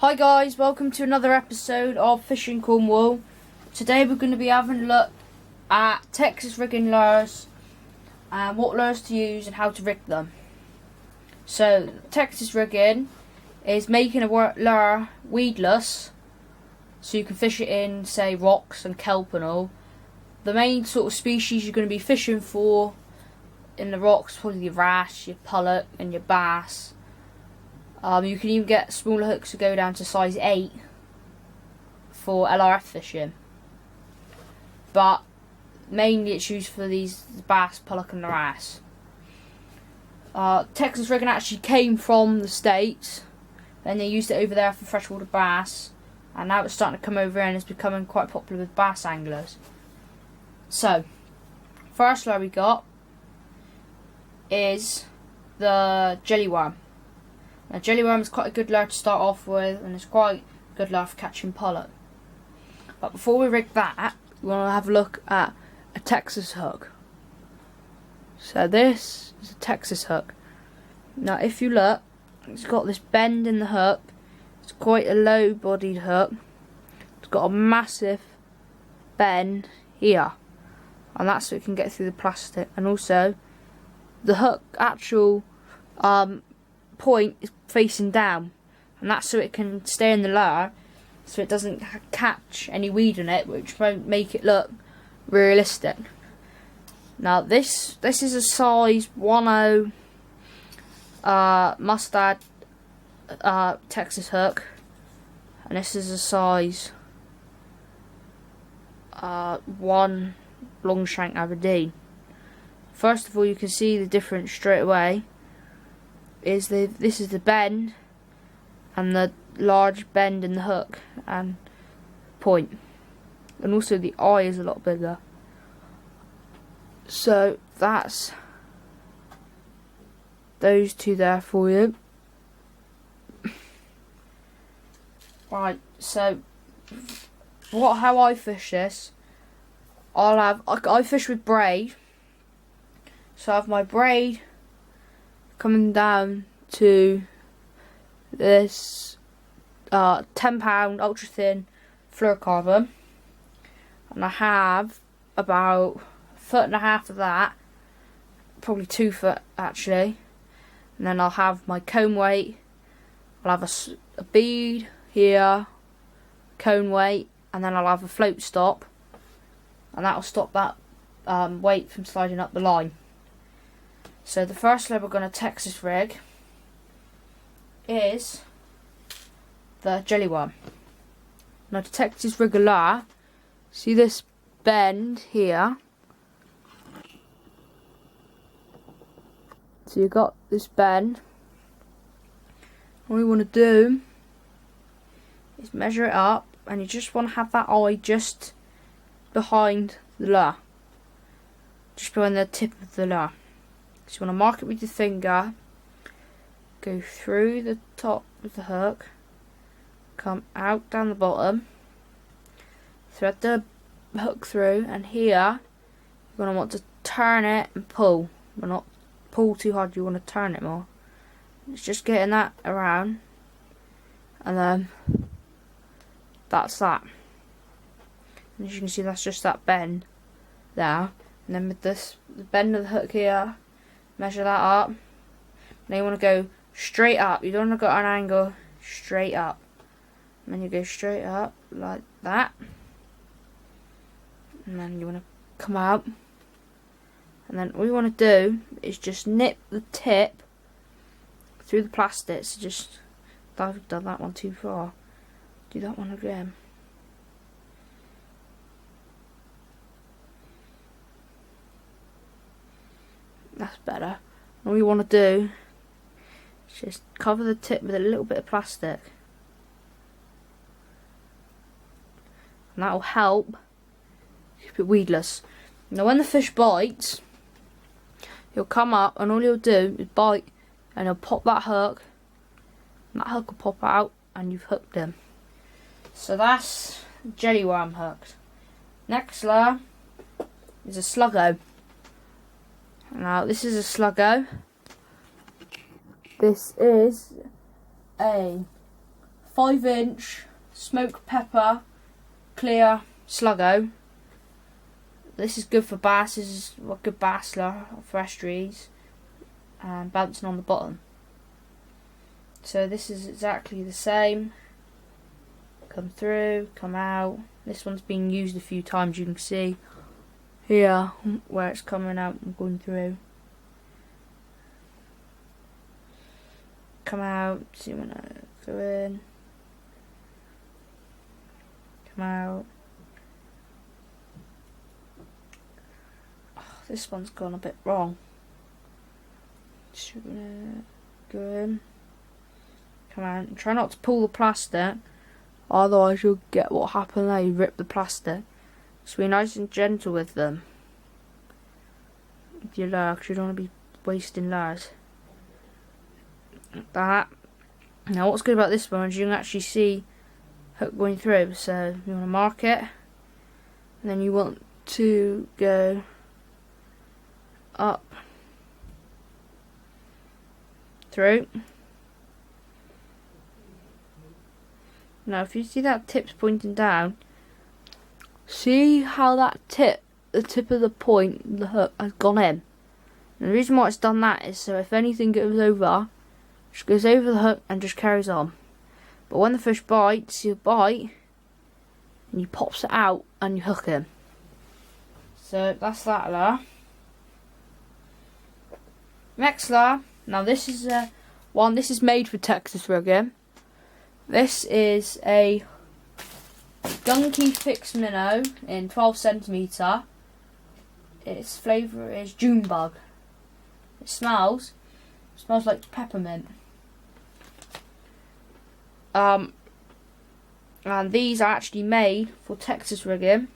Hi guys, welcome to another episode of Fishing Cornwall. Today we're going to be having a look at Texas rigging lures and what lures to use and how to rig them. So Texas rigging is making a lure weedless so you can fish it in, say, rocks and kelp and all. The main sort of species you're going to be fishing for in the rocks, probably your wrasse, your pollock and your bass. You can even get smaller hooks to go down to size 8 for LRF fishing. But mainly it's used for these bass, pollock and the wrasse. Texas rigging actually came from the States. Then they used it over there for freshwater bass. And now it's starting to come over here and it's becoming quite popular with bass anglers. So, first lure we got is the jelly worm. Now, jelly worm is quite a good lure to start off with, and it's quite a good lure for catching pollock. But before we rig that, we want to have a look at a Texas hook. So this is a Texas hook. Now if you look, it's got this bend in the hook. It's quite a low bodied hook. It's got a massive bend here, and that's so it can get through the plastic. And also the hook actual point is facing down, and that's so it can stay in the lure so it doesn't catch any weed in it, which won't make it look realistic. Now this is a size 10 mustard Texas hook, and this is a size 1 Longshank Aberdeen. First of all, you can see the difference straight away. This is the bend and the large bend in the hook and point, and also the eye is a lot bigger. So that's those two there for you. Right, so how I fish this, I fish with braid. So I have my braid coming down to this 10-pound ultra thin fluorocarbon, and I have about 1.5 foot of that, probably 2 foot actually, and then I'll have my comb weight. I'll have a bead here, cone weight, and then I'll have a float stop, and that'll stop that weight from sliding up the line. So the first lure we're going to Texas rig is the jelly worm. Now to Texas rig a lure, see this bend here? So you've got this bend. All you want to do is measure it up, and you just want to have that eye just behind the lure, just behind the tip of the lure. So you want to mark it with your finger, go through the top of the hook, come out down the bottom, thread the hook through, and here you're going to want to turn it and pull, but not pull too hard, you want to turn it more. It's just getting that around, and then that's that. And as you can see, that's just that bend there. And then with the bend of the hook here, measure that up. Now you want to go straight up. You don't want to go at an angle, straight up. And then you go straight up like that. And then you want to come out. And then all you want to do is just nip the tip through the plastic. So just, I've done that one too far. Do that one again. That's better. All you want to do is just cover the tip with a little bit of plastic, and that will help keep it weedless. Now when the fish bites, he'll come up, and all he'll do is bite, and he'll pop that hook, and that hook will pop out, and you've hooked him. So that's jelly worm hooked. Next lure is a sluggo. Now this is a sluggo. This is a 5-inch smoked pepper clear Sluggo. This is good for bass. This is a good bass lure for estuaries and bouncing on the bottom. So this is exactly the same. Come through, come out. This one's been used a few times, you can see here where it's coming out and going through. Come out, see when I go in. Come out. Oh, this one's gone a bit wrong. Just gonna go in. Come out and try not to pull the plastic, otherwise you'll get what happened there, you rip the plastic. So be nice and gentle with them. With your lure, because you don't want to be wasting lures. Like that. Now what's good about this one is you can actually see hook going through. So you want to mark it, and then you want to go up through. Now if you see that tip's pointing down, see how that the tip of the point, the hook, has gone in. And the reason why it's done that is so if anything goes over, it just goes over the hook and just carries on. But when the fish bites, you bite and you pops it out and you hook him. So that's that lure. Next lure. Now this is one. This is made for Texas rigging. This is a Gunky Fix Minnow in 12cm. Its flavour is Junebug. It smells like peppermint. And these are actually made for Texas rigging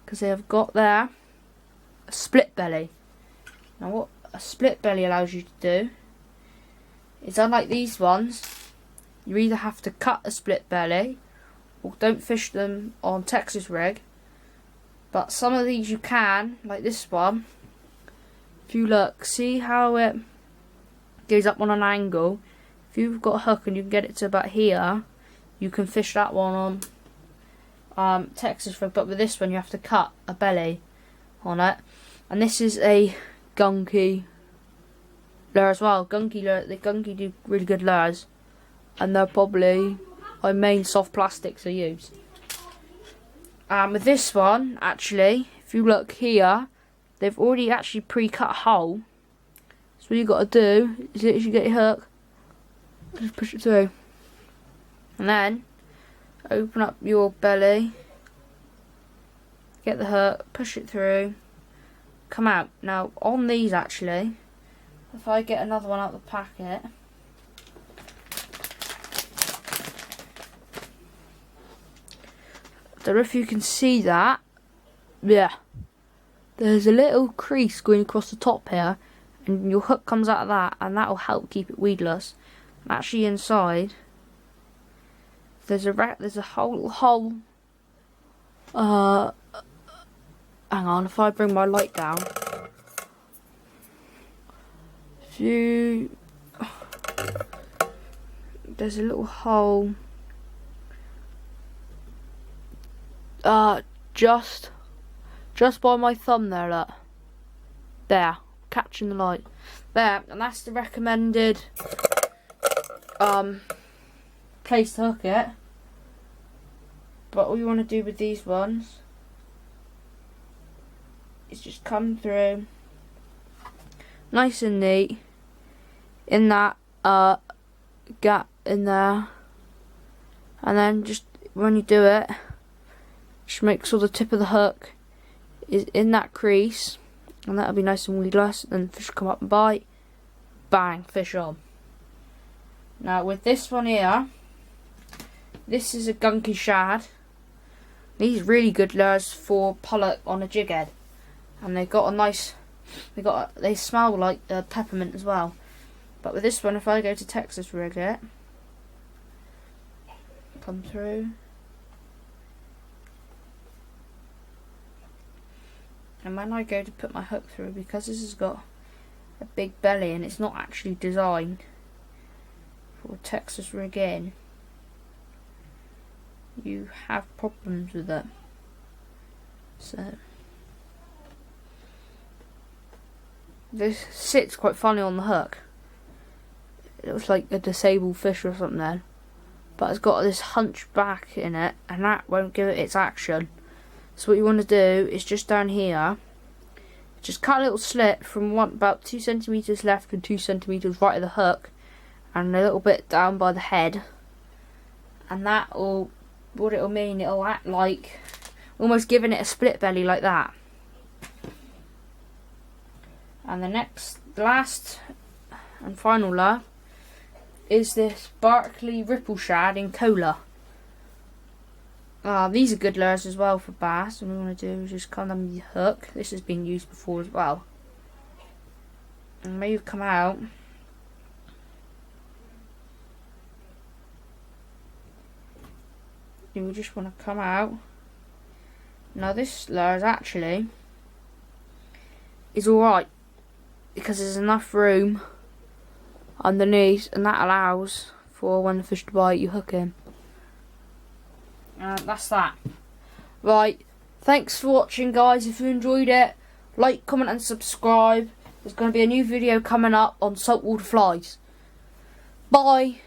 because they have got there a split belly. Now what a split belly allows you to do is, unlike these ones, you either have to cut a split belly or don't fish them on Texas rig. But some of these you can, like this one. If you look, see how it goes up on an angle. If you've got a hook and you can get it to about here, you can fish that one on Texas rig. But with this one you have to cut a belly on it. And this is a Gunky lure as well. Gunky lure, the Gunky do really good lures, and they're probably my main soft plastics I use. With this one, actually, if you look here, they've already actually pre-cut a hole. So what you got to do is literally get your hook, just push it through, and then open up your belly, get the hook, push it through, come out. Now on these, actually, if I get another one out of the packet, I don't know if you can see that. Yeah, there's a little crease going across the top here, and your hook comes out of that, and that will help keep it weedless. And actually inside there's a whole hole. Hang on, if I bring my light down, there's a little hole just by my thumb there, look. There, catching the light. There, and that's the recommended place to hook it. But all you want to do with these ones is just come through nice and neat in that gap in there, and then just when you do it, just make sure the tip of the hook is in that crease, and that'll be nice and weedless. Then the fish will come up and bite, bang, fish on. Now with this one here, this is a Gunky Shad. These are really good lures for pollock on a jig head, and they've got a nice, they smell like peppermint as well. But with this one, if I go to Texas rig it, come through, and when I go to put my hook through, because this has got a big belly and it's not actually designed for Texas rig in, you have problems with it. So this sits quite funny on the hook. It looks like a disabled fish or something, but it's got this hunchback in it, and that won't give it its action. So what you want to do is just down here, just cut a little slit from about 2 centimeters left and 2 centimeters right of the hook, and a little bit down by the head, and that will, what it'll mean, it'll act like almost giving it a split belly like that. And the last and final lure is this Barkley Ripple Shad in Cola. These are good lures as well for bass, and what we want to do is just cut them with the hook. This has been used before as well. And when you come out, you just want to come out. Now this lure is alright, because there's enough room underneath, and that allows for when the fish to bite, you hook him. That's that. Right, thanks for watching, guys. If you enjoyed it, like, comment and subscribe. There's going to be a new video coming up on saltwater flies. Bye.